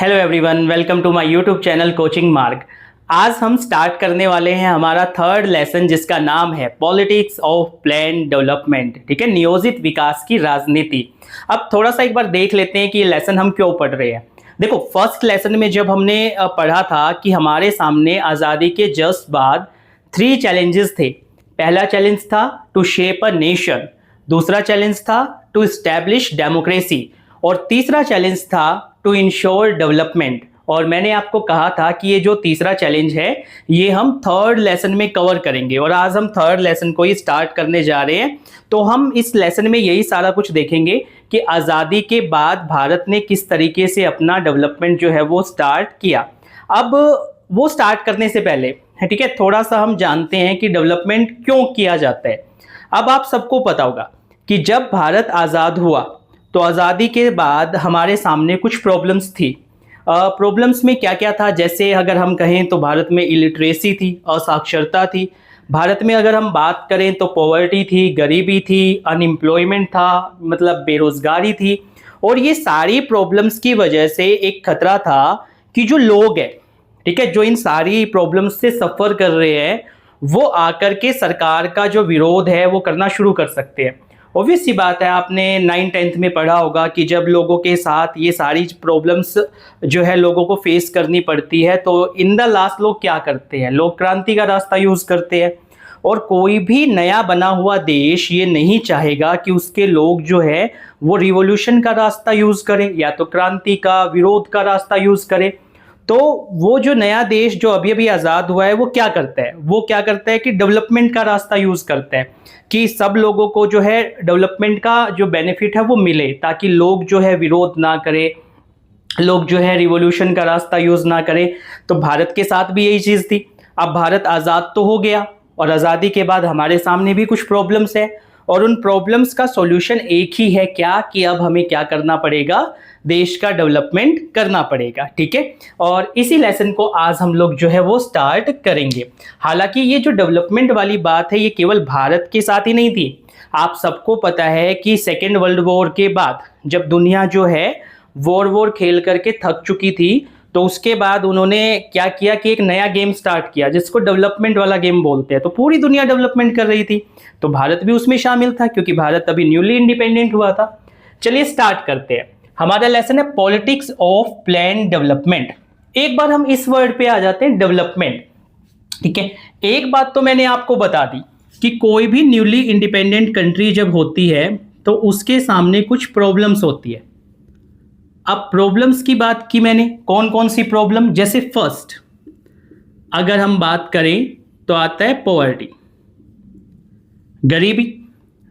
Hello everyone, welcome to my YouTube channel coaching Marg. आज हम start करने वाले हैं हमारा थर्ड लेसन जिसका नाम है पॉलिटिक्स ऑफ प्लान डेवलपमेंट। ठीक है, नियोजित विकास की राजनीति। अब थोड़ा सा एक बार देख लेते हैं कि ये लेसन हम क्यों पढ़ रहे हैं। देखो, फर्स्ट लेसन में जब हमने पढ़ा था कि हमारे सामने आज़ादी के जस्ट बाद 3 चैलेंजेस थे। पहला चैलेंज था टू शेप अ नेशन, दूसरा चैलेंज था टू एस्टैब्लिश डेमोक्रेसी और तीसरा चैलेंज था टू इंश्योर डेवलपमेंट। और मैंने आपको कहा था कि ये जो तीसरा चैलेंज है ये हम थर्ड लेसन में कवर करेंगे और आज हम थर्ड लेसन को ही स्टार्ट करने जा रहे हैं। तो हम इस लेसन में यही सारा कुछ देखेंगे कि आज़ादी के बाद भारत ने किस तरीके से अपना डेवलपमेंट जो है वो स्टार्ट किया। अब वो स्टार्ट करने से पहले ठीक है, थोड़ा सा हम जानते हैं कि डेवलपमेंट क्यों किया जाता है। अब आप सबको पता होगा कि जब भारत आज़ाद हुआ तो आज़ादी के बाद हमारे सामने कुछ प्रॉब्लम्स थी। प्रॉब्लम्स में क्या क्या था, जैसे अगर हम कहें तो भारत में इलिटरेसी थी, असाक्षरता थी। भारत में अगर हम बात करें तो पॉवर्टी थी, गरीबी थी, अनएम्प्लॉयमेंट था, मतलब बेरोजगारी थी। और ये सारी प्रॉब्लम्स की वजह से एक खतरा था कि जो लोग हैं, ठीक है, जो इन सारी प्रॉब्लम्स से सफ़र कर रहे हैं वो आकर के सरकार का जो विरोध है वो करना शुरू कर सकते हैं। ऑब्वियस सी बात है, आपने 9th-10th में पढ़ा होगा कि जब लोगों के साथ ये सारी प्रॉब्लम्स जो है लोगों को फेस करनी पड़ती है तो इन द लास्ट लोग क्या करते हैं, लोग क्रांति का रास्ता यूज़ करते हैं। और कोई भी नया बना हुआ देश ये नहीं चाहेगा कि उसके लोग जो है वो रिवॉल्यूशन का रास्ता यूज़ करें या तो क्रांति का, विरोध का रास्ता यूज़ करें। तो वो जो नया देश जो अभी अभी आज़ाद हुआ है वो क्या करता है, वो क्या करता है कि डेवलपमेंट का रास्ता यूज़ करता है कि सब लोगों को जो है डेवलपमेंट का जो बेनिफिट है वो मिले, ताकि लोग जो है विरोध ना करें, लोग जो है रिवॉल्यूशन का रास्ता यूज़ ना करें। तो भारत के साथ भी यही चीज़ थी। अब भारत आज़ाद तो हो गया और आज़ादी के बाद हमारे सामने भी कुछ प्रॉब्लम्स है और उन प्रॉब्लम्स का सॉल्यूशन एक ही है, क्या कि अब हमें क्या करना पड़ेगा, देश का डेवलपमेंट करना पड़ेगा। ठीक है, और इसी लेसन को आज हम लोग जो है वो स्टार्ट करेंगे। हालांकि ये जो डेवलपमेंट वाली बात है ये केवल भारत के साथ ही नहीं थी। आप सबको पता है कि सेकेंड वर्ल्ड वॉर के बाद जब दुनिया जो है वॉर खेल करके थक चुकी थी तो उसके बाद उन्होंने क्या किया कि एक नया गेम स्टार्ट किया जिसको डेवलपमेंट वाला गेम बोलते हैं। तो पूरी दुनिया डेवलपमेंट कर रही थी तो भारत भी उसमें शामिल था क्योंकि भारत अभी न्यूली इंडिपेंडेंट हुआ था। चलिए स्टार्ट करते हैं। हमारा लेसन है पॉलिटिक्स ऑफ प्लान डेवलपमेंट। एक बार हम इस वर्ड पे आ जाते हैं, डेवलपमेंट। ठीक है, एक बात तो मैंने आपको बता दी कि कोई भी न्यूली इंडिपेंडेंट कंट्री जब होती है तो उसके सामने कुछ प्रॉब्लम्स होती है। अब प्रॉब्लम्स की बात की मैंने, कौन कौन सी प्रॉब्लम, जैसे फर्स्ट अगर हम बात करें तो आता है पॉवर्टी, गरीबी।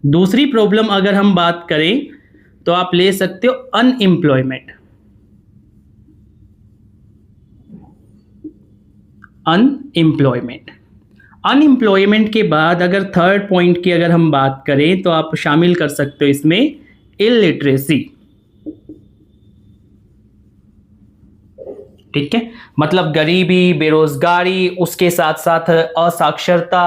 दूसरी प्रॉब्लम अगर हम बात करें तो आप ले सकते हो अनएम्प्लॉयमेंट, अनएम्प्लॉयमेंट के बाद अगर थर्ड पॉइंट की अगर हम बात करें तो आप शामिल कर सकते हो इसमें इलिटरेसी। ठीक है, मतलब गरीबी, बेरोजगारी, उसके साथ साथ असाक्षरता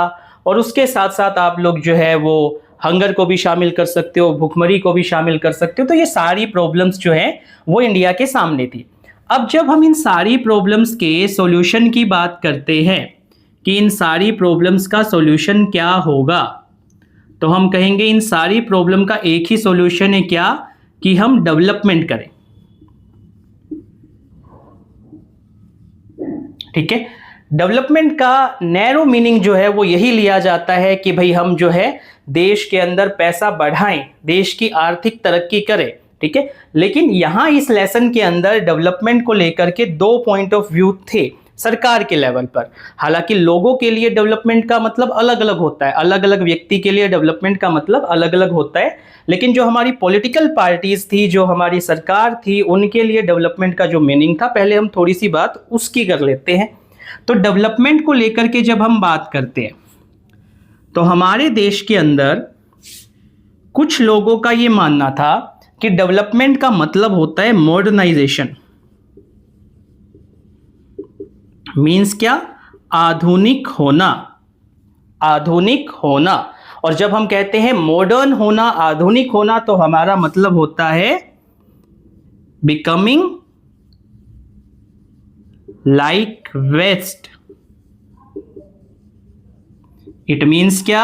और उसके साथ साथ आप लोग जो है वो हंगर को भी शामिल कर सकते हो, भुखमरी को भी शामिल कर सकते हो। तो ये सारी प्रॉब्लम्स जो है वो इंडिया के सामने थी। अब जब हम इन सारी प्रॉब्लम्स के सॉल्यूशन की बात करते हैं कि इन सारी प्रॉब्लम्स का सॉल्यूशन क्या होगा, तो हम कहेंगे इन सारी प्रॉब्लम का एक ही सॉल्यूशन है, क्या कि हम डेवलपमेंट करें। ठीक है, डेवलपमेंट का नैरो मीनिंग जो है वो यही लिया जाता है कि भाई हम जो है देश के अंदर पैसा बढ़ाएं, देश की आर्थिक तरक्की करें। ठीक है, लेकिन यहां इस लेसन के अंदर डेवलपमेंट को लेकर के 2 पॉइंट ऑफ व्यू थे सरकार के लेवल पर। हालांकि लोगों के लिए डेवलपमेंट का मतलब अलग अलग होता है, अलग अलग व्यक्ति के लिए डेवलपमेंट का मतलब अलग अलग होता है। लेकिन जो हमारी पॉलिटिकल पार्टीज थी, जो हमारी सरकार थी, उनके लिए डेवलपमेंट का जो मीनिंग था, पहले हम थोड़ी सी बात उसकी कर लेते हैं। तो डेवलपमेंट को लेकर के जब हम बात करते हैं तो हमारे देश के अंदर कुछ लोगों का ये मानना था कि डेवलपमेंट का मतलब होता है मॉडर्नाइजेशन। मीन्स क्या, आधुनिक होना, आधुनिक होना। और जब हम कहते हैं मॉडर्न होना, आधुनिक होना, तो हमारा मतलब होता है becoming like west. It means क्या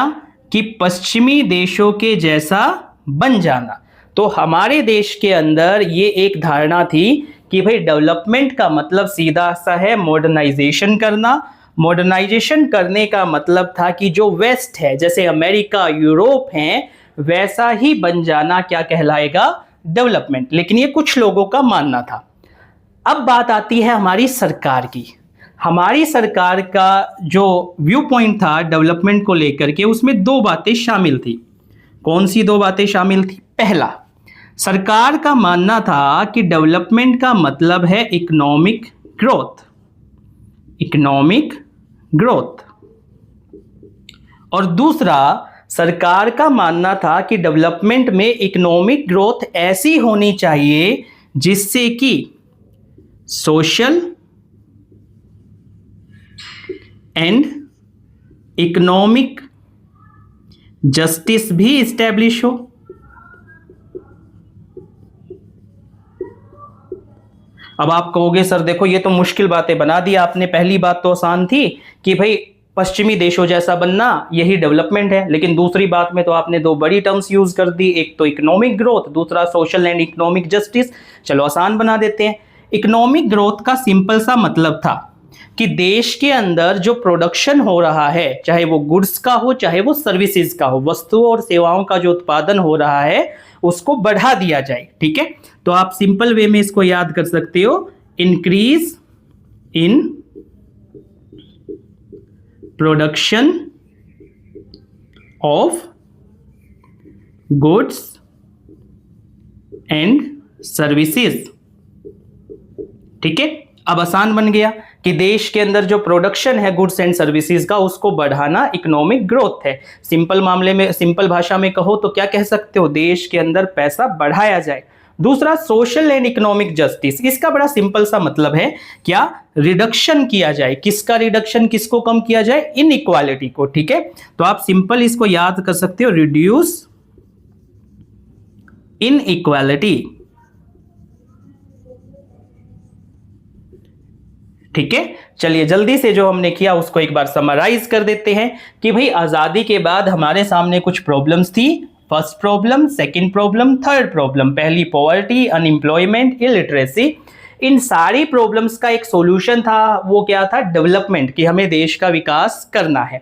कि पश्चिमी देशों के जैसा बन जाना। तो हमारे देश के अंदर ये एक धारणा थी कि भाई डेवलपमेंट का मतलब सीधा सा है मॉडर्नाइजेशन करना। मॉडर्नाइजेशन करने का मतलब था कि जो वेस्ट है, जैसे अमेरिका, यूरोप हैं, वैसा ही बन जाना क्या कहलाएगा? डेवलपमेंट। लेकिन ये कुछ लोगों का मानना था। अब बात आती है हमारी सरकार की। हमारी सरकार का जो व्यू पॉइंट था डेवलपमेंट को लेकर के, उसमें दो बातें शामिल थी। कौन सी दो बातें शामिल थी? पहला, सरकार का मानना था कि डेवलपमेंट का मतलब है इकोनॉमिक ग्रोथ। Economic growth. और दूसरा, सरकार का मानना था कि डेवलपमेंट में इकोनॉमिक ग्रोथ ऐसी होनी चाहिए जिससे कि सोशल एंड इकोनॉमिक जस्टिस भी इस्टेब्लिश हो। अब आप कहोगे सर देखो ये तो मुश्किल बातें बना दी आपने। पहली बात तो आसान थी कि भाई पश्चिमी देशों जैसा बनना यही डेवलपमेंट है, लेकिन दूसरी बात में तो आपने दो बड़ी टर्म्स यूज कर दी, एक तो इकोनॉमिक ग्रोथ, दूसरा सोशल एंड इकोनॉमिक जस्टिस। चलो आसान बना देते हैं। इकोनॉमिक ग्रोथ का सिंपल सा मतलब था कि देश के अंदर जो प्रोडक्शन हो रहा है, चाहे वो गुड्स का हो चाहे वो सर्विसेज का हो, वस्तुओं और सेवाओं का जो उत्पादन हो रहा है उसको बढ़ा दिया जाए। ठीक है, तो आप सिंपल वे में इसको याद कर सकते हो, increase in production of goods and services. ठीक है, अब आसान बन गया कि देश के अंदर जो प्रोडक्शन है गुड्स एंड सर्विसेज का, उसको बढ़ाना इकोनॉमिक ग्रोथ है। सिंपल मामले में, सिंपल भाषा में कहो तो क्या कह सकते हो? देश के अंदर पैसा बढ़ाया जाए। दूसरा, सोशल एंड इकोनॉमिक जस्टिस। इसका बड़ा सिंपल सा मतलब है क्या? रिडक्शन किया जाए। किसका रिडक्शन? किसको कम किया जाए? इनइक्वालिटी को। ठीक है, तो आप सिंपल इसको याद कर सकते हो, रिड्यूस इनइक्वालिटी। ठीक है, चलिए जल्दी से जो हमने किया उसको एक बार समराइज कर देते हैं कि भाई आजादी के बाद हमारे सामने कुछ प्रॉब्लम्स थी। First problem, second problem, third problem. पहली पॉवर्टी, अनएम्प्लॉयमेंट, इलिटरेसी। इन सारी प्रॉब्लम्स का एक सॉल्यूशन था, वो क्या था? डेवलपमेंट, कि हमें देश का विकास करना है।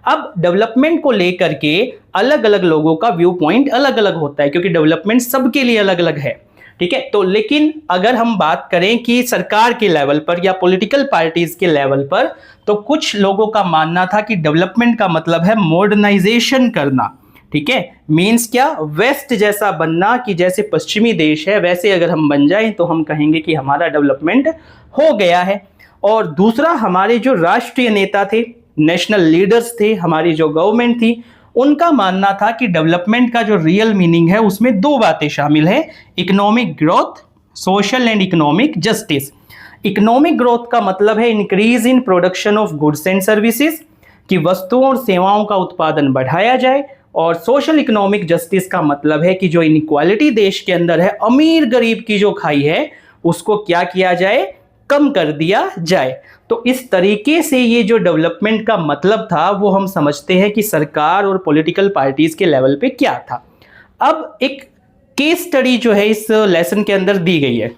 अब डेवलपमेंट को लेकर के अलग अलग लोगों का व्यू पॉइंट अलग अलग होता है, क्योंकि डेवलपमेंट सबके लिए अलग अलग है। ठीक है, तो लेकिन अगर हम बात करें कि सरकार के लेवल पर या पॉलिटिकल पार्टीज के लेवल पर, तो कुछ लोगों का मानना था कि डेवलपमेंट का मतलब है मॉडर्नाइजेशन करना। ठीक है, मींस क्या? वेस्ट जैसा बनना, कि जैसे पश्चिमी देश है वैसे अगर हम बन जाएं तो हम कहेंगे कि हमारा डेवलपमेंट हो गया है। और दूसरा, हमारे जो राष्ट्रीय नेता थे, नेशनल लीडर्स थे, हमारी जो गवर्नमेंट थी, उनका मानना था कि डेवलपमेंट का जो रियल मीनिंग है उसमें दो बातें शामिल है, economic growth, social and economic justice. Economic growth का मतलब है increase in production of goods and services, कि वस्तुओं और सेवाओं का उत्पादन बढ़ाया जाए। और सोशल इकोनॉमिक जस्टिस का मतलब है कि जो इनइक्वालिटी देश के अंदर है, अमीर गरीब की जो खाई है, उसको क्या किया जाए? कम कर दिया जाए। तो इस तरीके से ये जो डेवलपमेंट का मतलब था वो हम समझते हैं कि सरकार और पॉलिटिकल पार्टीज के लेवल पे क्या था। अब एक केस स्टडी जो है इस लेसन के अंदर दी गई है,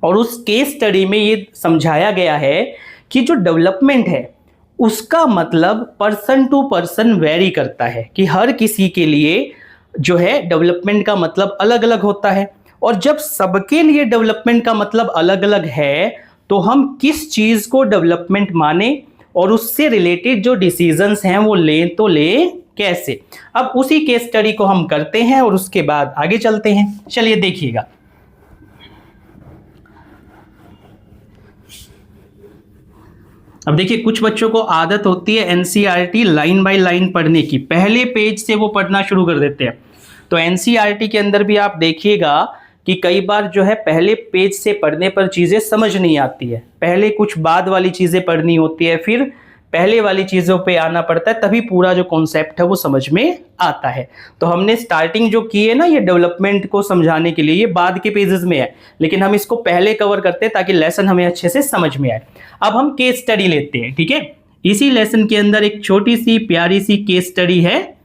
और उस केस स्टडी में ये समझाया गया है कि जो डेवलपमेंट है उसका मतलब पर्सन टू पर्सन वेरी करता है, कि हर किसी के लिए जो है डेवलपमेंट का मतलब अलग अलग होता है। और जब सबके लिए डेवलपमेंट का मतलब अलग अलग है तो हम किस चीज को डेवलपमेंट माने और उससे रिलेटेड जो डिसीजंस हैं वो लें तो लें कैसे। अब उसी केस स्टडी को हम करते हैं और उसके बाद आगे चलते हैं। चलिए देखिएगा, अब देखिए कुछ बच्चों को आदत होती है एनसीईआरटी लाइन बाय लाइन पढ़ने की, पहले पेज से वो पढ़ना शुरू कर देते हैं। तो एनसीईआरटी के अंदर भी आप देखिएगा कि कई बार जो है पहले पेज से पढ़ने पर चीज़ें समझ नहीं आती है, पहले कुछ बाद वाली चीज़ें पढ़नी होती है, फिर पहले वाली चीज़ों पे आना पड़ता है, तभी पूरा जो कॉन्सेप्ट है वो समझ में आता है। तो हमने स्टार्टिंग जो की है ना ये डेवलपमेंट को समझाने के लिए, ये बाद के पेजेस में है, लेकिन हम इसको पहले कवर करते हैं ताकि लेसन हमें अच्छे से समझ में आए। अब हम केस स्टडी लेते हैं, ठीक है। इसी लेसन के अंदर एक छोटी सी प्यारी सी केस स्टडी है,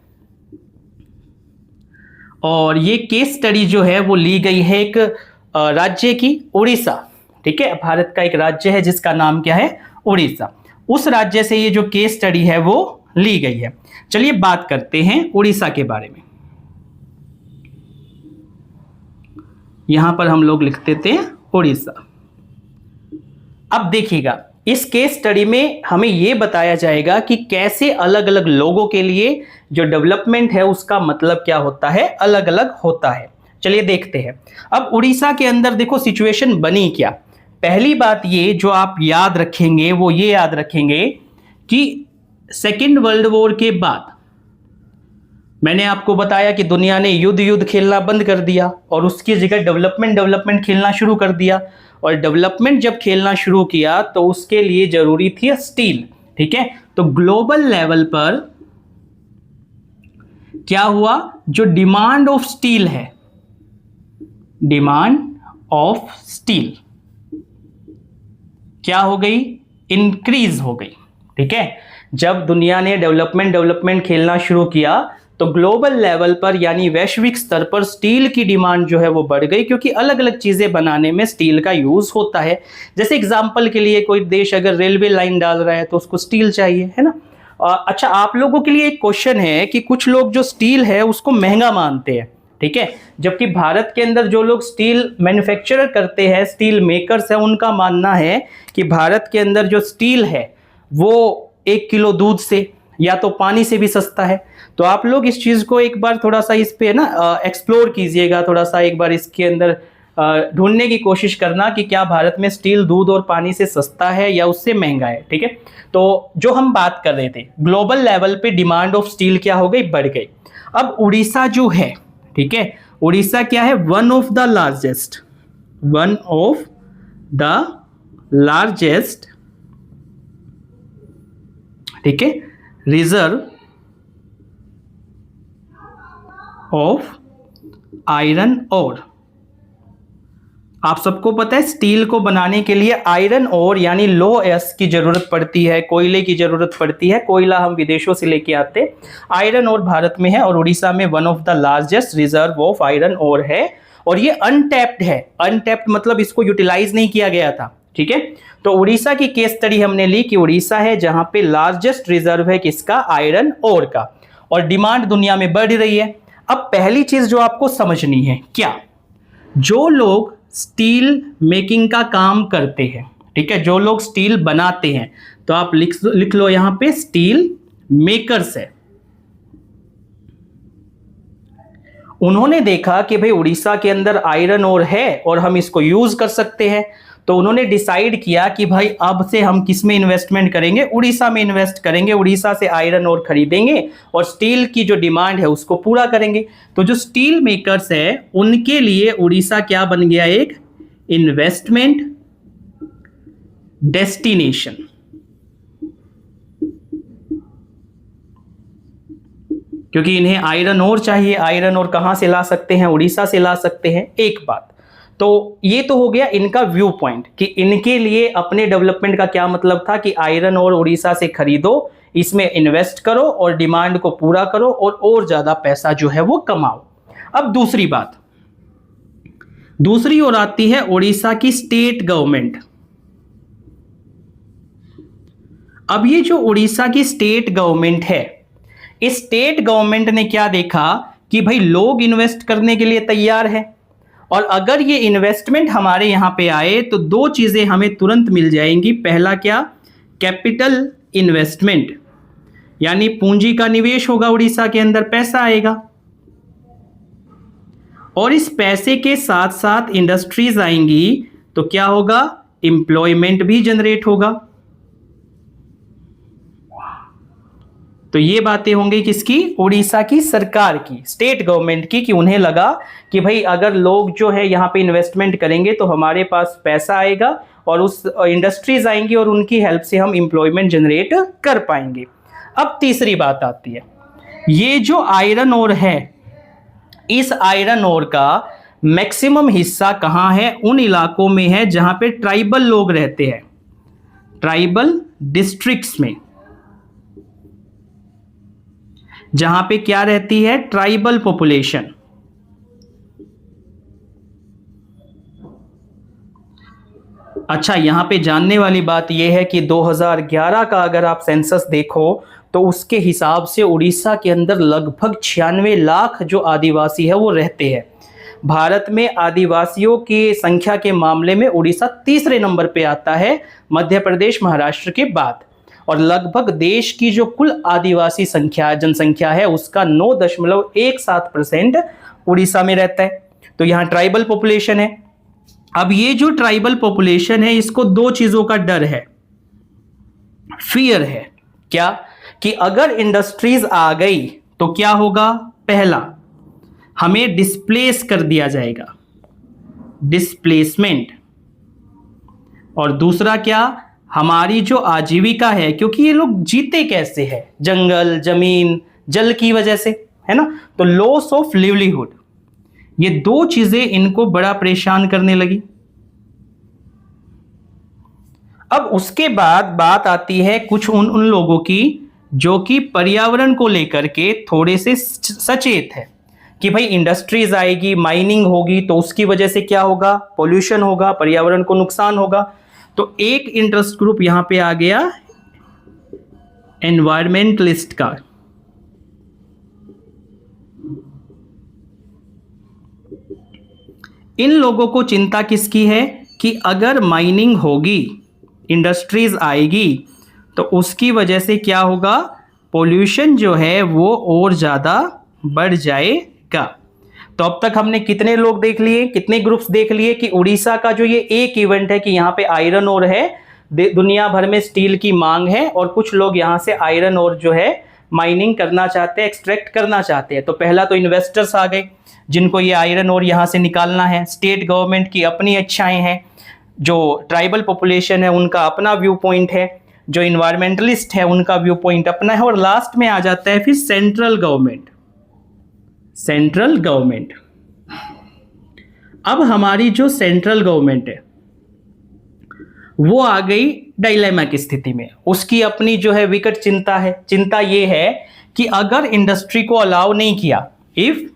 और ये केस स्टडी जो है वो ली गई है एक राज्य की, उड़ीसा, ठीक है। भारत का एक राज्य है जिसका नाम क्या है, उड़ीसा। उस राज्य से ये जो केस स्टडी है वो ली गई है। चलिए बात करते हैं उड़ीसा के बारे में। यहां पर हम लोग लिख देते हैं उड़ीसा। अब देखिएगा, इस केस स्टडी में हमें यह बताया जाएगा कि कैसे अलग अलग लोगों के लिए जो डेवलपमेंट है उसका मतलब क्या होता है, अलग अलग होता है। चलिए देखते हैं। अब उड़ीसा के अंदर देखो सिचुएशन बनी क्या। पहली बात ये जो आप याद रखेंगे वो ये याद रखेंगे कि सेकेंड वर्ल्ड वॉर के बाद मैंने आपको बताया कि दुनिया ने युद्ध खेलना बंद कर दिया और उसकी जगह डेवलपमेंट खेलना शुरू कर दिया। और डेवलपमेंट जब खेलना शुरू किया तो उसके लिए जरूरी थी स्टील, ठीक है। तो ग्लोबल लेवल पर क्या हुआ, जो डिमांड ऑफ स्टील है, डिमांड ऑफ स्टील क्या हो गई, इंक्रीज हो गई, ठीक है। जब दुनिया ने डेवलपमेंट खेलना शुरू किया तो ग्लोबल लेवल पर यानी वैश्विक स्तर पर स्टील की डिमांड जो है वो बढ़ गई, क्योंकि अलग अलग चीजें बनाने में स्टील का यूज होता है। जैसे एग्जांपल के लिए कोई देश अगर रेलवे लाइन डाल रहा है तो उसको स्टील चाहिए, है ना। अच्छा, आप लोगों के लिए एक क्वेश्चन है कि कुछ लोग जो स्टील है उसको महंगा मानते हैं, ठीक है, जबकि भारत के अंदर जो लोग स्टील मैन्युफैक्चरर करते हैं, स्टील मेकर्स हैं, उनका मानना है कि भारत के अंदर जो स्टील है वो 1 किलो दूध से या तो पानी से भी सस्ता है। तो आप लोग इस चीज को एक बार थोड़ा सा इस पे ना एक्सप्लोर कीजिएगा, थोड़ा सा एक बार इसके अंदर ढूंढने की कोशिश करना कि क्या भारत में स्टील दूध और पानी से सस्ता है या उससे महंगा है, ठीक है। तो जो हम बात कर रहे थे, ग्लोबल लेवल पे डिमांड ऑफ स्टील क्या हो गई, बढ़ गई। अब उड़ीसा जो है, ठीक है, उड़ीसा क्या है, वन ऑफ द लार्जेस्ट, ठीक है, रिजर्व ऑफ आयरन ओर। आप सबको पता है स्टील को बनाने के लिए आयरन ओर यानी लो एस की जरूरत पड़ती है, कोयले की जरूरत पड़ती है। कोयला हम विदेशों से लेके आते, आयरन ओर भारत में है और उड़ीसा में one of the largest reserve of iron ore है। और ये अनटैप्ड है, अनटैप्ड मतलब इसको यूटिलाइज नहीं किया गया था, ठीक है। तो उड़ीसा की केस स्टडी हमने ली कि उड़ीसा है जहां पे लार्जेस्ट रिजर्व है किसका, आयरन ओर का, और डिमांड दुनिया में बढ़ रही है। अब पहली चीज जो आपको समझनी है, क्या जो लोग स्टील मेकिंग का काम करते हैं, ठीक है, जो लोग स्टील बनाते हैं, तो आप लिख लो यहां पे स्टील मेकर्स है। उन्होंने देखा कि भाई उड़ीसा के अंदर आयरन ओर है और हम इसको यूज कर सकते हैं, तो उन्होंने डिसाइड किया कि भाई अब से हम किस में इन्वेस्टमेंट करेंगे, उड़ीसा में इन्वेस्ट करेंगे, उड़ीसा से आयरन ओर खरीदेंगे और स्टील की जो डिमांड है उसको पूरा करेंगे। तो जो स्टील मेकर्स है उनके लिए उड़ीसा क्या बन गया, एक इन्वेस्टमेंट डेस्टिनेशन। क्योंकि इन्हें आयरन ओर चाहिए, आयरन ओर कहां से ला सकते हैं, उड़ीसा से ला सकते हैं, एक बात। तो ये तो हो गया इनका व्यू पॉइंट कि इनके लिए अपने डेवलपमेंट का क्या मतलब था कि आयरन ओर उड़ीसा से खरीदो, इसमें इन्वेस्ट करो और डिमांड को पूरा करो और ज्यादा पैसा जो है वो कमाओ। अब दूसरी बात, दूसरी ओर आती है उड़ीसा की स्टेट गवर्नमेंट। अब ये जो उड़ीसा की स्टेट गवर्नमेंट है, इस स्टेट गवर्नमेंट ने क्या देखा कि भाई लोग इन्वेस्ट करने के लिए तैयार है, और अगर ये इन्वेस्टमेंट हमारे यहां पे आए तो दो चीजें हमें तुरंत मिल जाएंगी। पहला क्या, कैपिटल इन्वेस्टमेंट, यानी पूंजी का निवेश होगा, उड़ीसा के अंदर पैसा आएगा, और इस पैसे के साथ साथ इंडस्ट्रीज आएंगी, तो क्या होगा, एम्प्लॉयमेंट भी जनरेट होगा। तो ये बातें होंगी किसकी, उड़ीसा की सरकार की, स्टेट गवर्नमेंट की, कि उन्हें लगा कि भाई अगर लोग जो है यहाँ पे इन्वेस्टमेंट करेंगे तो हमारे पास पैसा आएगा और उस इंडस्ट्रीज आएंगी और उनकी हेल्प से हम एम्प्लॉयमेंट जनरेट कर पाएंगे। अब तीसरी बात आती है, ये जो आयरन ओर है, इस आयरन ओर का मैक्सिमम हिस्सा कहाँ है? उन इलाकों में है जहां पे ट्राइबल लोग रहते हैं, ट्राइबल डिस्ट्रिक्ट्स में, जहां पे क्या रहती है? Tribal population. अच्छा, यहां पे जानने वाली बात यह है कि 2011 का अगर आप सेंसस देखो तो उसके हिसाब से उड़ीसा के अंदर लगभग 96 लाख जो आदिवासी है वो रहते हैं। भारत में आदिवासियों की संख्या के मामले में उड़ीसा तीसरे नंबर पे आता है, मध्य प्रदेश महाराष्ट्र के बाद। और लगभग देश की जो कुल आदिवासी जनसंख्या है उसका 9.17% उड़ीसा में रहता है। तो यहाँ ट्राइबल पॉपुलेशन है। अब ये जो ट्राइबल पॉपुलेशन है इसको दो चीजों का डर है, फियर है। क्या? कि अगर इंडस्ट्रीज आ गई तो क्या होगा? पहला, हमें डिस्प्लेस कर दिया जाएगा, डिस्प्लेसमेंट। और दूसरा क्या? हमारी जो आजीविका है, क्योंकि ये लोग जीते कैसे हैं? जंगल, जमीन, जल की वजह से, है ना। तो लॉस ऑफ लिवलीहुड, ये दो चीजें इनको बड़ा परेशान करने लगी। अब उसके बाद बात आती है कुछ उन लोगों की जो कि पर्यावरण को लेकर के थोड़े से सचेत है कि भाई इंडस्ट्रीज आएगी, माइनिंग होगी, तो उसकी वजह से क्या होगा? पोल्यूशन होगा, पर्यावरण को नुकसान होगा। तो एक इंटरेस्ट ग्रुप यहां पे आ गया एनवायरमेंटलिस्ट का। इन लोगों को चिंता किसकी है? कि अगर माइनिंग होगी, इंडस्ट्रीज आएगी, तो उसकी वजह से क्या होगा? पोल्यूशन जो है वो और ज्यादा बढ़ जाएगा। तो अब तक हमने कितने लोग देख लिए, कितने ग्रुप्स देख लिए कि उड़ीसा का जो ये एक इवेंट है कि यहाँ पे आयरन ओर है, दुनिया भर में स्टील की मांग है और कुछ लोग यहाँ से आयरन ओर जो है माइनिंग करना चाहते हैं, एक्सट्रैक्ट करना चाहते हैं। तो पहला तो इन्वेस्टर्स आ गए जिनको ये आयरन ओर यहाँ से निकालना है। स्टेट गवर्नमेंट की अपनी इच्छाएं हैं, जो ट्राइबल पॉपुलेशन है उनका अपना व्यू पॉइंट है, जो इन्वायरमेंटलिस्ट है उनका व्यू पॉइंट अपना है, और लास्ट में आ जाता है फिर सेंट्रल गवर्नमेंट। सेंट्रल गवर्नमेंट, अब हमारी जो सेंट्रल गवर्नमेंट है वो आ गई डायलेमा की स्थिति में। उसकी अपनी जो है विकट चिंता है। चिंता ये है कि अगर इंडस्ट्री को अलाउ नहीं किया, if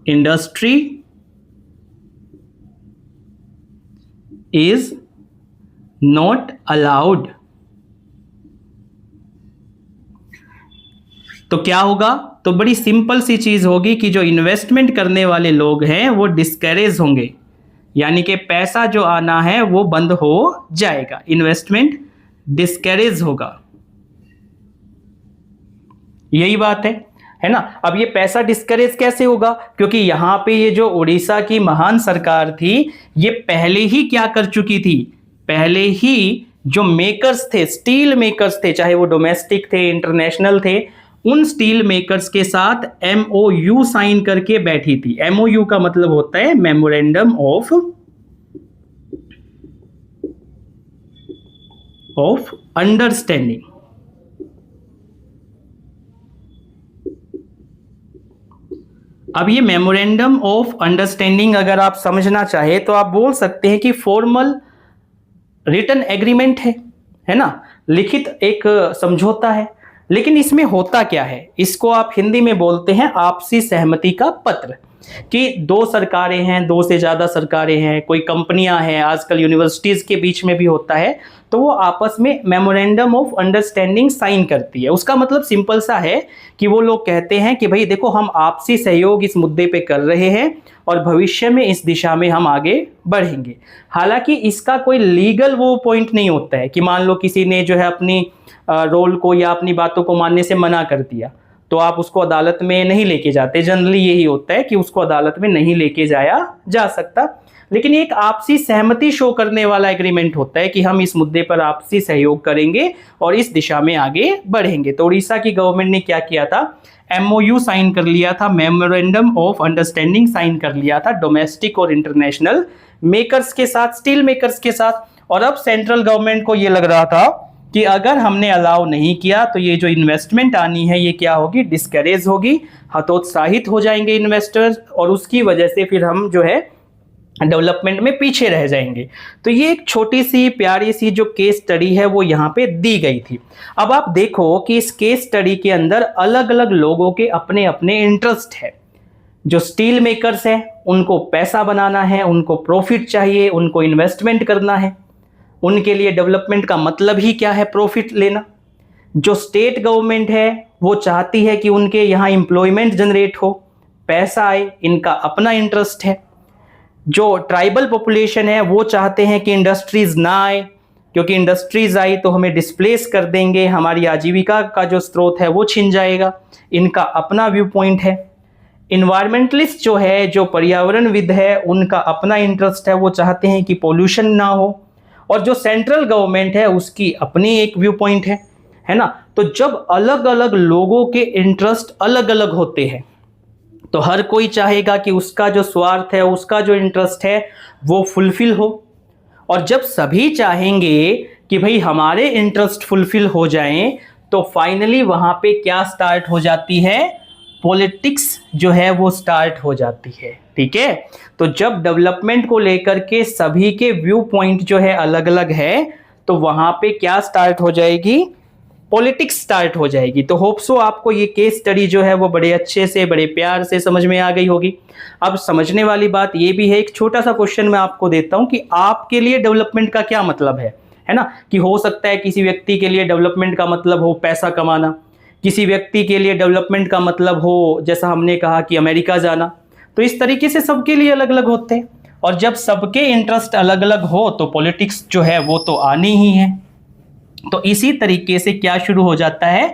industry is not allowed, तो क्या होगा? तो बड़ी सिंपल सी चीज होगी कि जो इन्वेस्टमेंट करने वाले लोग हैं वो डिस्करेज होंगे, यानी कि पैसा जो आना है वो बंद हो जाएगा, इन्वेस्टमेंट डिस्करेज होगा। यही बात है ना। अब ये पैसा डिस्करेज कैसे होगा? क्योंकि यहां पे ये जो उड़ीसा की महान सरकार थी ये पहले ही क्या कर चुकी थी? पहले ही जो मेकर्स थे, स्टील मेकर्स थे, चाहे वो डोमेस्टिक थे, इंटरनेशनल थे, उन स्टील मेकर्स के साथ MOU साइन करके बैठी थी। MOU का मतलब होता है मेमोरेंडम ऑफ अंडरस्टैंडिंग। अब ये मेमोरेंडम ऑफ अंडरस्टैंडिंग अगर आप समझना चाहे तो आप बोल सकते हैं कि फॉर्मल रिटन एग्रीमेंट है ना, लिखित एक समझौता है। लेकिन इसमें होता क्या है? इसको आप हिंदी में बोलते हैं आपसी सहमति का पत्र। कि दो सरकारें हैं, दो से ज्यादा सरकारें हैं, कोई कंपनियां हैं, आजकल यूनिवर्सिटीज के बीच में भी होता है, तो वो आपस में मेमोरेंडम ऑफ अंडरस्टैंडिंग साइन करती है। उसका मतलब सिंपल सा है कि वो लोग कहते हैं कि भाई देखो, हम आपसी सहयोग इस मुद्दे पे कर रहे हैं और भविष्य में इस दिशा में हम आगे बढ़ेंगे। हालांकि इसका कोई लीगल वो पॉइंट नहीं होता है कि मान लो किसी ने जो है अपनी रोल को या अपनी बातों को मानने से मना कर दिया तो आप उसको अदालत में नहीं लेके जाते। जनरली यही होता है कि उसको अदालत में नहीं लेके जाया जा सकता। लेकिन एक आपसी सहमति शो करने वाला एग्रीमेंट होता है कि हम इस मुद्दे पर आपसी सहयोग करेंगे और इस दिशा में आगे बढ़ेंगे। तो उड़ीसा की गवर्नमेंट ने क्या किया था, MOU साइन कर लिया था, मेमोरेंडम ऑफ अंडरस्टैंडिंग साइन कर लिया था डोमेस्टिक और इंटरनेशनल मेकर्स के साथ, स्टील मेकर्स के साथ। और अब सेंट्रल गवर्नमेंट को ये लग रहा था कि अगर हमने अलाउ नहीं किया तो ये जो इन्वेस्टमेंट आनी है ये क्या होगी, डिस्करेज होगी, हतोत्साहित हो जाएंगे इन्वेस्टर्स, और उसकी वजह से फिर हम जो है डेवलपमेंट में पीछे रह जाएंगे। तो ये एक छोटी सी प्यारी सी जो केस स्टडी है वो यहाँ पे दी गई थी। अब आप देखो कि इस केस स्टडी के अंदर अलग अलग लोगों के अपने अपने इंटरेस्ट है। जो स्टील मेकर्स हैं उनको पैसा बनाना है, उनको प्रॉफिट चाहिए, उनको इन्वेस्टमेंट करना है, उनके लिए डेवलपमेंट का मतलब ही क्या है, प्रॉफिट लेना। जो स्टेट गवर्नमेंट है वो चाहती है कि उनके यहाँ एम्प्लॉयमेंट जनरेट हो, पैसा आए, इनका अपना इंटरेस्ट है। जो ट्राइबल पॉपुलेशन है वो चाहते हैं कि इंडस्ट्रीज ना आए, क्योंकि इंडस्ट्रीज आई तो हमें डिस्प्लेस कर देंगे, हमारी आजीविका का जो स्रोत है वो छिन जाएगा, इनका अपना व्यू पॉइंट है। इन्वायरमेंटलिस्ट जो है, जो पर्यावरणविद है, उनका अपना इंटरेस्ट है, वो चाहते हैं कि पोल्यूशन ना हो। और जो सेंट्रल गवर्नमेंट है उसकी अपनी एक व्यू पॉइंट है ना। तो जब अलग अलग लोगों के इंटरेस्ट अलग अलग होते हैं तो हर कोई चाहेगा कि उसका जो स्वार्थ है, उसका जो इंटरेस्ट है वो फुलफिल हो। और जब सभी चाहेंगे कि भाई हमारे इंटरेस्ट फुलफिल हो जाएं तो फाइनली वहां पे क्या स्टार्ट हो जाती है, पॉलिटिक्स जो है वो स्टार्ट हो जाती है। ठीक है, तो जब डेवलपमेंट को लेकर के सभी के व्यू पॉइंट जो है अलग अलग है तो वहां पे क्या स्टार्ट हो जाएगी, पॉलिटिक्स स्टार्ट हो जाएगी। तो होप सो आपको ये केस स्टडी जो है वो बड़े अच्छे से, बड़े प्यार से समझ में आ गई होगी। अब समझने वाली बात ये भी है, एक छोटा सा क्वेश्चन मैं आपको देता हूं कि आपके लिए डेवलपमेंट का क्या मतलब है ना। कि हो सकता है किसी व्यक्ति के लिए डेवलपमेंट का मतलब हो पैसा कमाना, किसी व्यक्ति के लिए डेवलपमेंट का मतलब हो जैसा हमने कहा कि अमेरिका जाना। तो इस तरीके से सबके लिए अलग अलग होते हैं, और जब सबके इंटरेस्ट अलग अलग हो तो पॉलिटिक्स जो है वो तो आनी ही है। तो इसी तरीके से क्या शुरू हो जाता है,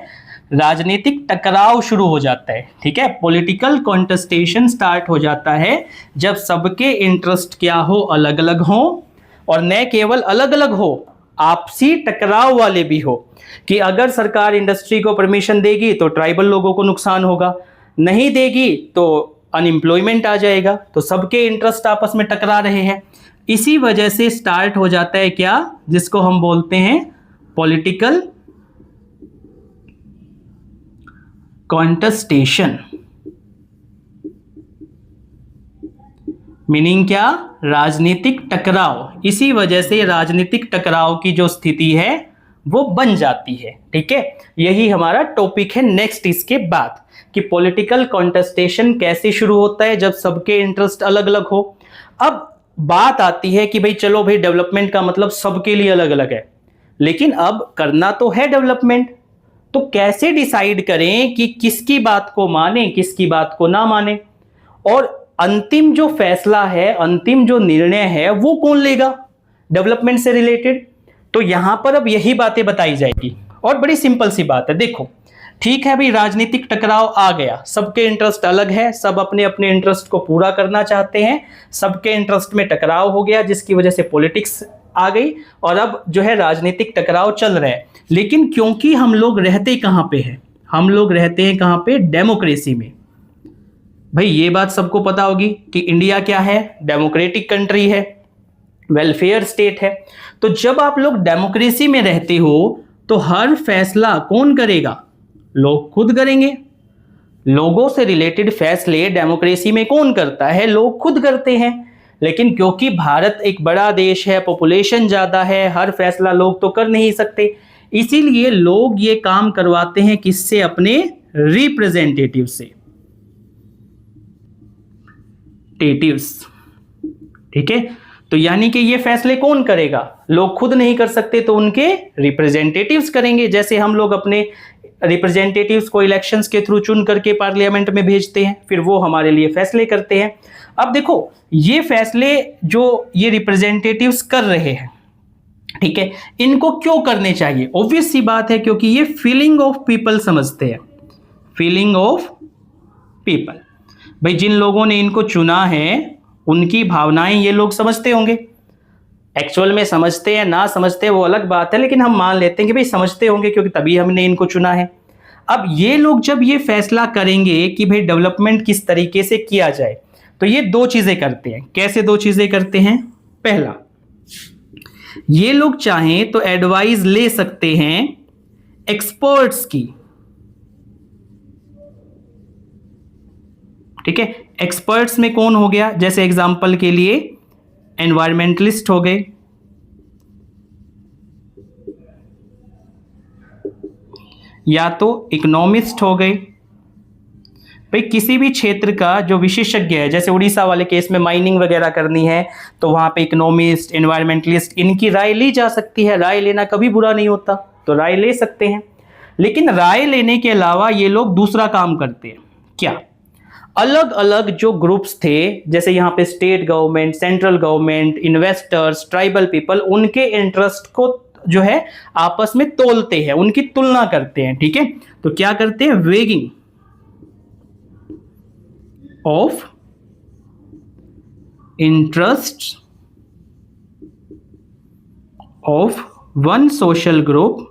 राजनीतिक टकराव शुरू हो जाता है। ठीक है, पॉलिटिकल कॉन्टेस्टेशन स्टार्ट हो जाता है जब सबके इंटरेस्ट क्या हो, अलग अलग हो, और न केवल अलग अलग हो, आपसी टकराव वाले भी हो। कि अगर सरकार इंडस्ट्री को परमिशन देगी तो ट्राइबल लोगों को नुकसान होगा, नहीं देगी तो अनएम्प्लॉयमेंट आ जाएगा। तो सबके इंटरेस्ट आपस में टकरा रहे हैं, इसी वजह से स्टार्ट हो जाता है क्या, जिसको हम बोलते हैं पॉलिटिकल कॉन्टेस्टेशन। मीनिंग क्या, राजनीतिक टकराव। इसी वजह से राजनीतिक टकराव की जो स्थिति है वो बन जाती है। ठीक है, यही हमारा टॉपिक है नेक्स्ट इसके बाद, कि पॉलिटिकल कॉन्टेस्टेशन कैसे शुरू होता है जब सबके इंटरेस्ट अलग अलग हो। अब बात आती है कि भाई चलो भाई डेवलपमेंट का मतलब सबके लिए अलग अलग है, लेकिन अब करना तो है डेवलपमेंट, तो कैसे डिसाइड करें कि किसकी बात को माने, किसकी बात को ना माने, और अंतिम जो फैसला है, अंतिम जो निर्णय है वो कौन लेगा डेवलपमेंट से रिलेटेड। तो यहां पर अब यही बातें बताई जाएगी, और बड़ी सिंपल सी बात है। देखो ठीक है भाई, राजनीतिक टकराव आ गया, सबके इंटरेस्ट अलग है, सब अपने अपने इंटरेस्ट को पूरा करना चाहते हैं, सबके इंटरेस्ट में टकराव हो गया जिसकी वजह से पॉलिटिक्स आ गई, और अब जो है राजनीतिक टकराव चल रहा है। लेकिन क्योंकि हम लोग रहते कहां पे हैं, हम लोग रहते हैं कहां पे, डेमोक्रेसी में। भाई ये बात सबको पता होगी कि इंडिया क्या है, डेमोक्रेटिक कंट्री है, वेलफेयर स्टेट है। तो जब आप लोग डेमोक्रेसी में रहते हो तो हर फैसला कौन करेगा, लोग खुद करेंगे। लोगों से रिलेटेड फैसले डेमोक्रेसी में कौन करता है, लोग खुद करते हैं। लेकिन क्योंकि भारत एक बड़ा देश है, पॉपुलेशन ज्यादा है, हर फैसला लोग तो कर नहीं सकते, इसीलिए लोग ये काम करवाते हैं किससे, अपने रिप्रेजेंटेटिव से, ठीक है। तो यानी कि ये फैसले कौन करेगा, लोग खुद नहीं कर सकते तो उनके रिप्रेजेंटेटिव्स करेंगे। जैसे हम लोग अपने रिप्रेजेंटेटिव्स को इलेक्शंस के थ्रू चुन करके पार्लियामेंट में भेजते हैं, फिर वो हमारे लिए फैसले करते हैं। अब देखो ये फैसले जो ये रिप्रेजेंटेटिव्स कर रहे हैं, ठीक है, इनको क्यों करने चाहिए, ऑब्वियस सी बात है क्योंकि ये फीलिंग ऑफ पीपल समझते हैं, फीलिंग ऑफ पीपल। भाई जिन लोगों ने इनको चुना है उनकी भावनाएं ये लोग समझते होंगे। एक्चुअल में समझते हैं ना समझते हैं वो अलग बात है, लेकिन हम मान लेते हैं कि भाई समझते होंगे क्योंकि तभी हमने इनको चुना है। अब ये लोग जब ये फैसला करेंगे कि भाई डेवलपमेंट किस तरीके से किया जाए, तो ये दो चीजें करते हैं। कैसे दो चीजें करते हैं? पहला, ये लोग चाहें तो एडवाइस ले सकते हैं एक्सपर्ट्स की, ठीक है। एक्सपर्ट्स में कौन हो गया? जैसे एग्जांपल के लिए एनवायरमेंटलिस्ट हो गए, या तो इकोनॉमिस्ट हो गए। भाई किसी भी क्षेत्र का जो विशेषज्ञ है, जैसे उड़ीसा वाले केस में माइनिंग वगैरह करनी है तो वहां पे इकोनॉमिस्ट, एनवायरमेंटलिस्ट, इनकी राय ली जा सकती है। राय लेना कभी बुरा नहीं होता, तो राय ले सकते हैं। लेकिन राय लेने के अलावा ये लोग दूसरा काम करते हैं। क्या? अलग अलग जो ग्रुप्स थे, जैसे यहाँ पे state government, central government, investors, tribal people, उनके इंटरेस्ट को जो है आपस में तोलते हैं, उनकी तुलना करते हैं, ठीक है। तो क्या करते हैं? Weighing of interest of one social group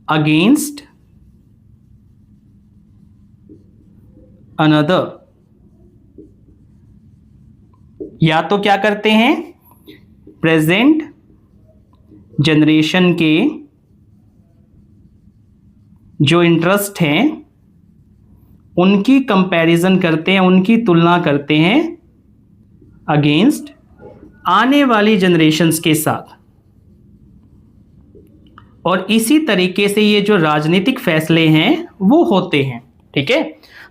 against another. या तो क्या करते हैं? प्रेजेंट जनरेशन के जो इंटरेस्ट हैं उनकी कंपैरिजन करते हैं, उनकी तुलना करते हैं अगेंस्ट आने वाली जनरेशन्स के साथ। और इसी तरीके से ये जो राजनीतिक फैसले हैं वो होते हैं, ठीक है।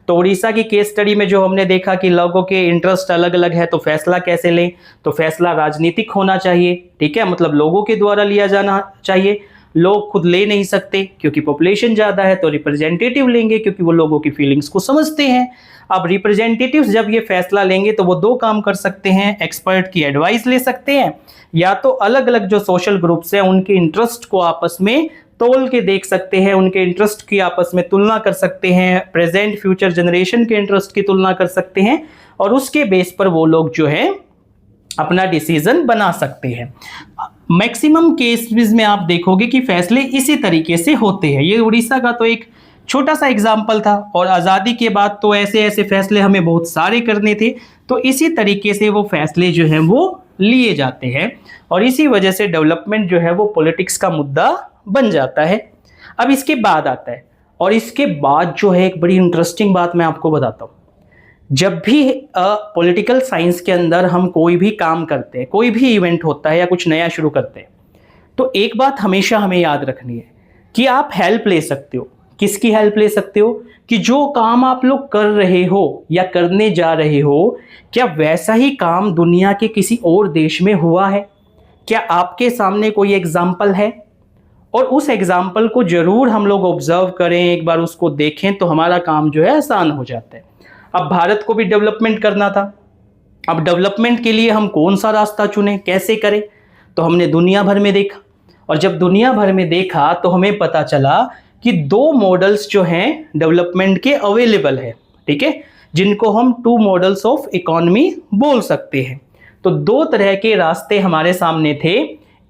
तो उड़ीसा की केस स्टडी में जो हमने देखा कि लोगों के इंटरेस्ट अलग अलग है, तो फैसला कैसे लें? तो फैसला राजनीतिक होना चाहिए, ठीक है, मतलब लोगों के द्वारा लिया जाना चाहिए। लोग खुद ले नहीं सकते क्योंकि पॉपुलेशन ज़्यादा है, तो रिप्रेजेंटेटिव लेंगे क्योंकि वो लोगों की फीलिंग्स को समझते हैं। अब रिप्रेजेंटेटिव्स जब ये फैसला लेंगे तो वो दो काम कर सकते हैं, एक्सपर्ट की एडवाइस ले सकते हैं, या तो अलग अलग जो सोशल ग्रुप्स हैं उनके इंटरेस्ट को आपस में तोल के देख सकते हैं, उनके इंटरेस्ट की आपस में तुलना कर सकते हैं, प्रेजेंट फ्यूचर जनरेशन के इंटरेस्ट की तुलना कर सकते हैं, और उसके बेस पर वो लोग जो है अपना डिसीजन बना सकते हैं। मैक्सिमम केसेस में आप देखोगे कि फैसले इसी तरीके से होते हैं। ये उड़ीसा का तो एक छोटा सा एग्जाम्पल था, और आज़ादी के बाद तो ऐसे ऐसे फैसले हमें बहुत सारे करने थे, तो इसी तरीके से वो फैसले जो हैं वो लिए जाते हैं, और इसी वजह से डेवलपमेंट जो है वो पॉलिटिक्स का मुद्दा बन जाता है। अब इसके बाद आता है, और इसके बाद जो है एक बड़ी इंटरेस्टिंग बात मैं आपको बताता हूँ। जब भी पॉलिटिकल साइंस के अंदर हम कोई भी काम करते हैं, कोई भी इवेंट होता है या कुछ नया शुरू करते हैं, तो एक बात हमेशा हमें याद रखनी है कि आप हेल्प ले सकते हो। किसकी हेल्प ले सकते हो? कि जो काम आप लोग कर रहे हो या करने जा रहे हो, क्या वैसा ही काम दुनिया के किसी और देश में हुआ है? क्या आपके सामने कोई एग्जाम्पल है? और उस एग्जाम्पल को जरूर हम लोग ऑब्जर्व करें, एक बार उसको देखें, तो हमारा काम जो है आसान हो जाता है। अब भारत को भी डेवलपमेंट करना था। अब डेवलपमेंट के लिए हम कौन सा रास्ता चुनें, कैसे करें? तो हमने दुनिया भर में देखा, और जब दुनिया भर में देखा तो हमें पता चला कि दो मॉडल्स जो हैं डेवलपमेंट के अवेलेबल है, ठीक है, जिनको हम टू मॉडल्स ऑफ इकोनॉमी बोल सकते हैं। तो दो तरह के रास्ते हमारे सामने थे।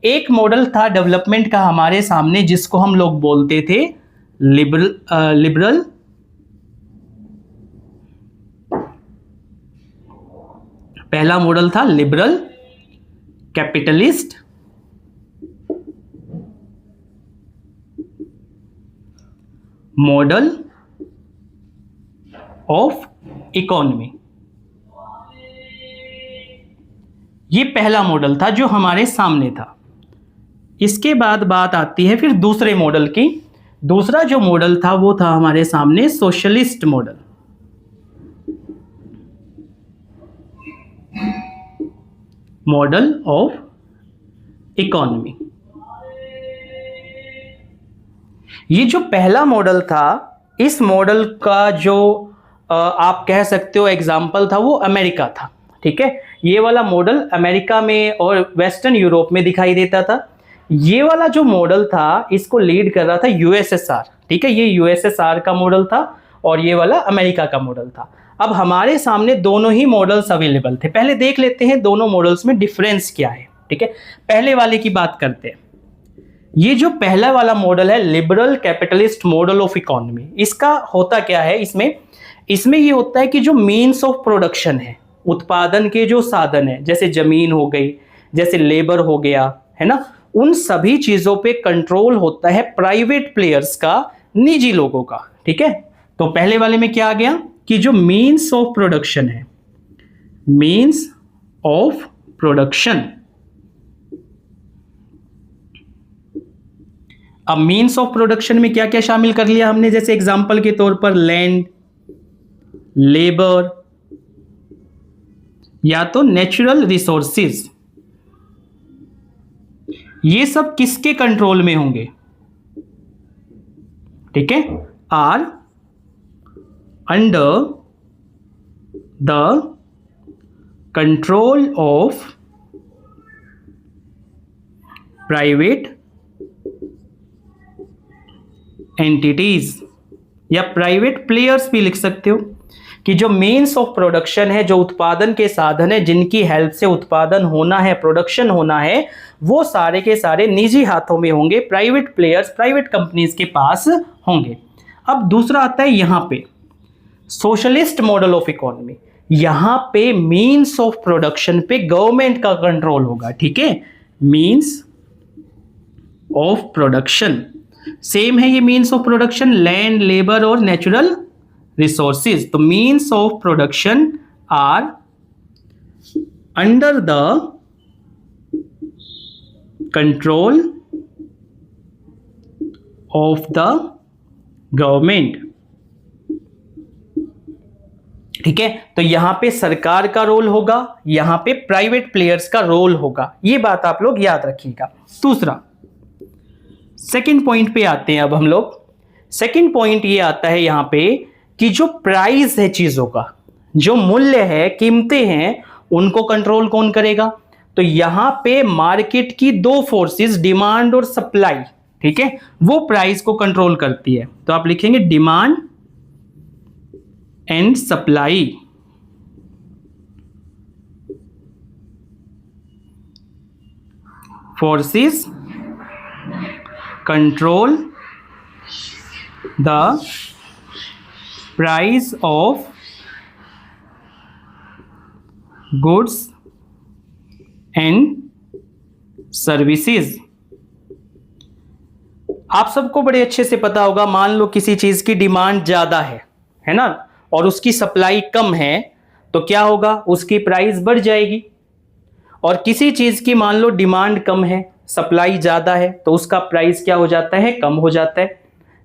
एक मॉडल था डेवलपमेंट का हमारे सामने जिसको हम लोग बोलते थे लिबरल पहला मॉडल था liberal capitalist model of economy. ये पहला मॉडल था जो हमारे सामने था। इसके बाद बात आती है फिर दूसरे मॉडल की। दूसरा जो मॉडल था वो था हमारे सामने socialist model. Model of economy. ये जो पहला मॉडल था, इस मॉडल का जो आप कह सकते हो एग्जाम्पल था वो अमेरिका था, ठीक है। ये वाला मॉडल अमेरिका में और वेस्टर्न यूरोप में दिखाई देता था। ये वाला जो मॉडल था इसको लीड कर रहा था यूएसएसआर, ठीक है, ये यूएसएसआर का मॉडल था और ये वाला अमेरिका का मॉडल था। अब हमारे सामने दोनों ही मॉडल्स अवेलेबल थे। पहले देख लेते हैं दोनों मॉडल्स में डिफरेंस क्या है, ठीक है। पहले वाले की बात करते हैं। ये जो पहला वाला मॉडल है liberal capitalist model of economy, इसका होता क्या है, इसमें ये होता है कि जो मीन्स ऑफ प्रोडक्शन है, उत्पादन के जो साधन है, जैसे जमीन हो गई, जैसे लेबर हो गया, है ना, उन सभी चीजों पे कंट्रोल होता है प्राइवेट प्लेयर्स का, निजी लोगों का, ठीक है। तो पहले वाले में क्या आ गया कि जो मीन्स ऑफ प्रोडक्शन है, मीन्स ऑफ प्रोडक्शन, अब मीन्स ऑफ प्रोडक्शन में क्या क्या शामिल कर लिया हमने, जैसे एग्जांपल के तौर पर लैंड, लेबर या तो नेचुरल रिसोर्सेज, ये सब किसके कंट्रोल में होंगे, ठीक है, are under the control of private entities या प्राइवेट प्लेयर्स भी लिख सकते हो, कि जो मीन्स ऑफ प्रोडक्शन है, जो उत्पादन के साधन है, जिनकी हेल्प से उत्पादन होना है, प्रोडक्शन होना है, वो सारे के सारे निजी हाथों में होंगे, प्राइवेट प्लेयर्स, प्राइवेट कंपनीज के पास होंगे। अब दूसरा आता है यहां पे सोशलिस्ट मॉडल ऑफ इकोनॉमी, यहां पे मीन्स ऑफ प्रोडक्शन पे गवर्नमेंट का कंट्रोल होगा, ठीक है, मीन्स ऑफ प्रोडक्शन सेम है, ये means of production land, labour और नेचुरल रिसोर्सेज। तो means of production are under the control of the government, ठीक है। तो यहां पे सरकार का रोल होगा, यहां पे प्राइवेट प्लेयर्स का रोल होगा, ये बात आप लोग याद रखिएगा। दूसरा सेकंड पॉइंट पे आते हैं अब हम लोग। सेकंड पॉइंट ये आता है यहां पे कि जो प्राइस है चीजों का, जो मूल्य है, कीमतें हैं, उनको कंट्रोल कौन करेगा। तो यहां पे मार्केट की दो फोर्सेस, डिमांड और सप्लाई, ठीक है, वो प्राइस को कंट्रोल करती है। तो आप लिखेंगे demand and supply, forces control the price of goods and services. आप सबको बड़े अच्छे से पता होगा, मान लो किसी चीज की डिमांड ज्यादा है ना, और उसकी सप्लाई कम है, तो क्या होगा, उसकी प्राइस बढ़ जाएगी। और किसी चीज की मान लो डिमांड कम है, सप्लाई ज्यादा है, तो उसका प्राइस क्या हो जाता है, कम हो जाता है।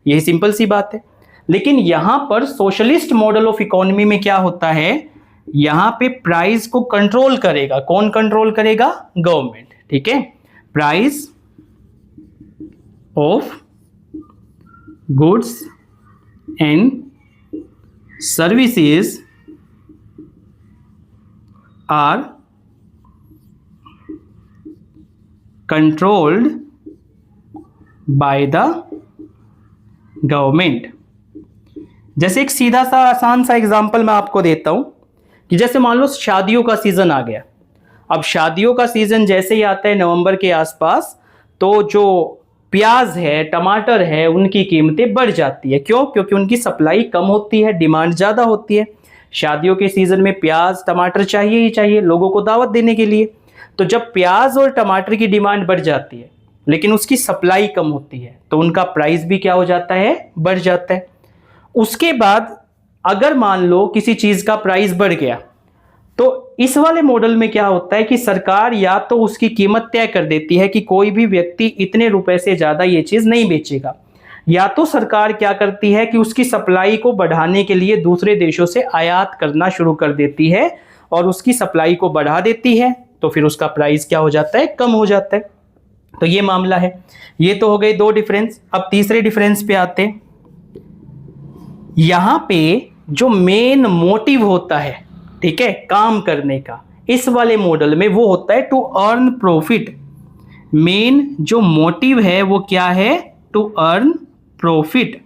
यही सिंपल सी बात है। लेकिन यहां पर सोशलिस्ट मॉडल ऑफ इकोनॉमी में क्या होता है, यहां पे प्राइस को कंट्रोल करेगा, कौन कंट्रोल करेगा, गवर्नमेंट, ठीक है। Price of goods and services are controlled by the government. जैसे एक सीधा सा आसान सा एग्जांपल मैं आपको देता हूं कि जैसे मान लो शादियों का सीजन आ गया। अब शादियों का सीजन जैसे ही आता है नवंबर के आसपास, तो जो प्याज है, टमाटर है, उनकी कीमतें बढ़ जाती है। क्यों? क्योंकि उनकी सप्लाई कम होती है, डिमांड ज़्यादा होती है। शादियों के सीजन में प्याज टमाटर चाहिए ही चाहिए लोगों को दावत देने के लिए। तो जब प्याज और टमाटर की डिमांड बढ़ जाती है लेकिन उसकी सप्लाई कम होती है, तो उनका प्राइस भी क्या हो जाता है, बढ़ जाता है। उसके बाद अगर मान लो किसी चीज़ का प्राइस बढ़ गया, तो इस वाले मॉडल में क्या होता है कि सरकार या तो उसकी कीमत तय कर देती है कि कोई भी व्यक्ति इतने रुपए से ज़्यादा ये चीज़ नहीं बेचेगा, या तो सरकार क्या करती है कि उसकी सप्लाई को बढ़ाने के लिए दूसरे देशों से आयात करना शुरू कर देती है और उसकी सप्लाई को बढ़ा देती है, तो फिर उसका प्राइस क्या हो जाता है, कम हो जाता है। तो ये मामला है। ये तो हो गए दो डिफरेंस। अब तीसरे डिफरेंस पे आते हैं। यहां पे जो मेन मोटिव होता है, ठीक है, काम करने का, इस वाले मॉडल में वो होता है टू अर्न प्रॉफिट। मेन जो मोटिव है वो क्या है, टू अर्न प्रॉफिट।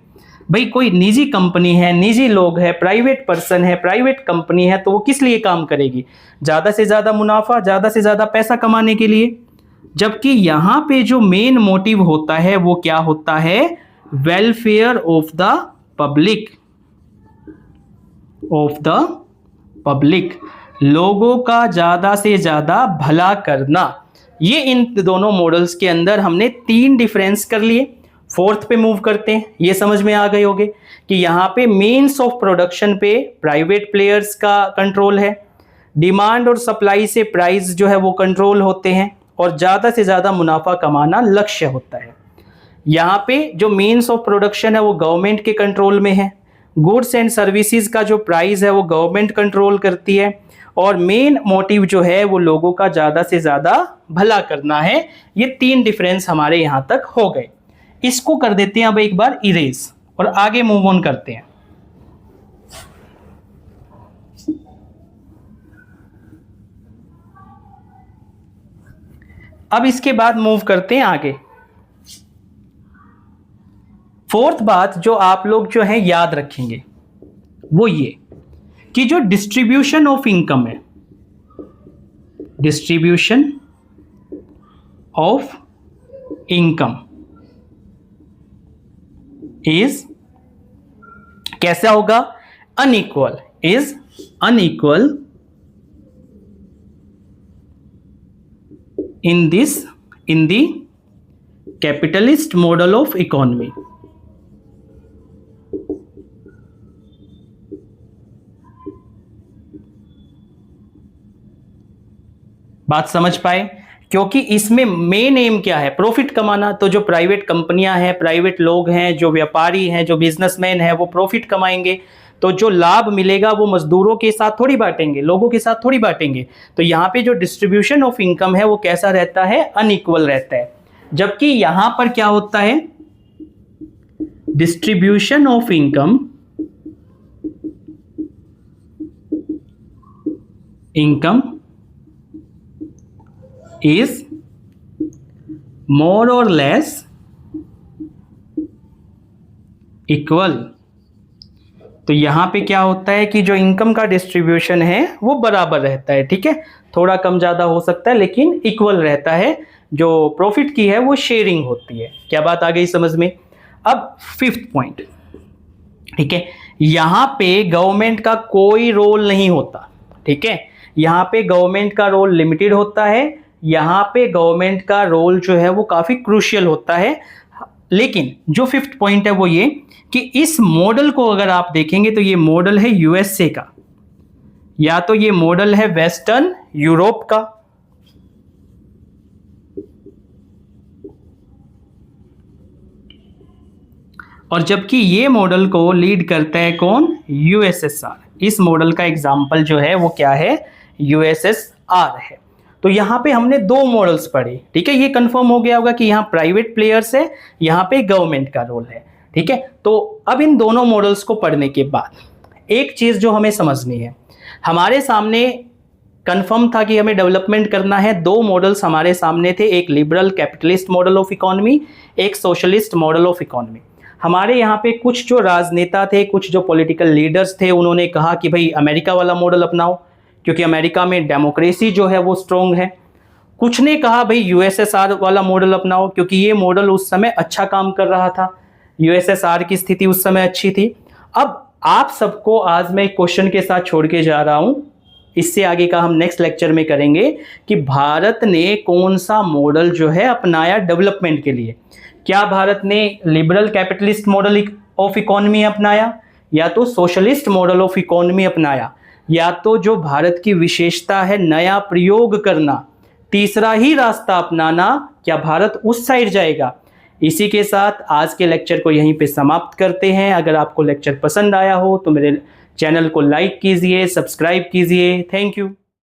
भाई कोई निजी कंपनी है, निजी लोग है, प्राइवेट पर्सन है, प्राइवेट कंपनी है, तो वो किस लिए काम करेगी, ज़्यादा से ज़्यादा मुनाफा, ज़्यादा से ज़्यादा पैसा कमाने के लिए। जबकि यहाँ पे जो मेन मोटिव होता है वो क्या होता है, वेलफेयर ऑफ द पब्लिक, लोगों का ज़्यादा से ज़्यादा भला करना। ये इन दोनों मॉडल्स के अंदर हमने 3 डिफरेंस कर लिए। फोर्थ पे मूव करते हैं। ये समझ में आ गए होंगे कि यहाँ पे मीन्स ऑफ प्रोडक्शन पे प्राइवेट प्लेयर्स का कंट्रोल है, डिमांड और सप्लाई से प्राइस जो है वो कंट्रोल होते हैं, और ज़्यादा से ज़्यादा मुनाफा कमाना लक्ष्य होता है। यहाँ पे जो मीन्स ऑफ प्रोडक्शन है वो गवर्नमेंट के कंट्रोल में है, गुड्स एंड सर्विसेज का जो प्राइस है वो गवर्नमेंट कंट्रोल करती है, और मेन मोटिव जो है वो लोगों का ज़्यादा से ज़्यादा भला करना है। ये 3 डिफरेंस हमारे यहाँ तक हो गए। इसको कर देते हैं अब एक बार इरेज और आगे मूव ऑन करते हैं। अब इसके बाद मूव करते हैं आगे। फोर्थ बात जो आप लोग जो है याद रखेंगे वो ये कि जो डिस्ट्रीब्यूशन ऑफ इनकम है, डिस्ट्रीब्यूशन ऑफ इनकम इज कैसा होगा, unequal, is unequal in the capitalist model of economy। बात समझ पाए? क्योंकि इसमें मेन एम क्या है, प्रॉफिट कमाना। तो जो प्राइवेट कंपनियां हैं, प्राइवेट लोग हैं, जो व्यापारी हैं, जो बिजनेसमैन हैं, वो प्रॉफिट कमाएंगे। तो जो लाभ मिलेगा वो मजदूरों के साथ थोड़ी बांटेंगे, लोगों के साथ थोड़ी बांटेंगे। तो यहाँ पे जो डिस्ट्रीब्यूशन ऑफ इनकम है वो कैसा रहता है, अनइक्वल रहता है। जबकि यहाँ पर क्या होता है, distribution of income is more और लेस इक्वल। तो यहां पे क्या होता है कि जो इनकम का डिस्ट्रीब्यूशन है वो बराबर रहता है, ठीक है, थोड़ा कम ज्यादा हो सकता है लेकिन इक्वल रहता है। जो प्रॉफिट की है वो शेयरिंग होती है। क्या बात आ गई समझ में? अब 5th पॉइंट, ठीक है, यहां पे गवर्नमेंट का कोई रोल नहीं होता, ठीक है, यहां पे गवर्नमेंट का रोल लिमिटेड होता है। यहां पे गवर्नमेंट का रोल जो है वो काफी क्रूशियल होता है। लेकिन जो 5th पॉइंट है वो ये कि इस मॉडल को अगर आप देखेंगे तो ये मॉडल है यूएसए का, या तो ये मॉडल है वेस्टर्न यूरोप का, और जबकि ये मॉडल को लीड करता है कौन, यूएसएसआर। इस मॉडल का एग्जाम्पल जो है वो क्या है, यूएसएसआर है। तो यहां पे हमने 2 मॉडल्स पढ़े, ठीक है, ये कंफर्म हो गया होगा कि यहां प्राइवेट प्लेयर्स है, यहां पे गवर्नमेंट का रोल है, ठीक है। तो अब इन दोनों मॉडल्स को पढ़ने के बाद एक चीज जो हमें समझनी है, हमारे सामने कंफर्म था कि हमें डेवलपमेंट करना है। 2 मॉडल्स हमारे सामने थे, एक liberal capitalist model of economy, एक सोशलिस्ट मॉडल ऑफ इकोनॉमी। हमारे यहाँ पे कुछ जो राजनेता थे, कुछ जो पॉलिटिकल लीडर्स थे, उन्होंने कहा कि भाई अमेरिका वाला मॉडल अपनाओ क्योंकि अमेरिका में डेमोक्रेसी जो है वो स्ट्रॉन्ग है। कुछ ने कहा भाई यूएसएसआर वाला मॉडल अपनाओ क्योंकि ये मॉडल उस समय अच्छा काम कर रहा था, यूएसएसआर की स्थिति उस समय अच्छी थी। अब आप सबको आज मैं एक क्वेश्चन के साथ छोड़ के जा रहा हूं, इससे आगे का हम नेक्स्ट लेक्चर में करेंगे कि भारत ने कौन सा मॉडल जो है अपनाया डेवलपमेंट के लिए। क्या भारत ने liberal capitalist model of economy अपनाया, या तो सोशलिस्ट मॉडल ऑफ इकोनॉमी अपनाया, या तो जो भारत की विशेषता है नया प्रयोग करना, तीसरा ही रास्ता अपनाना, क्या भारत उस साइड जाएगा? इसी के साथ आज के लेक्चर को यहीं पे समाप्त करते हैं। अगर आपको लेक्चर पसंद आया हो तो मेरे चैनल को लाइक कीजिए, सब्सक्राइब कीजिए। Thank you.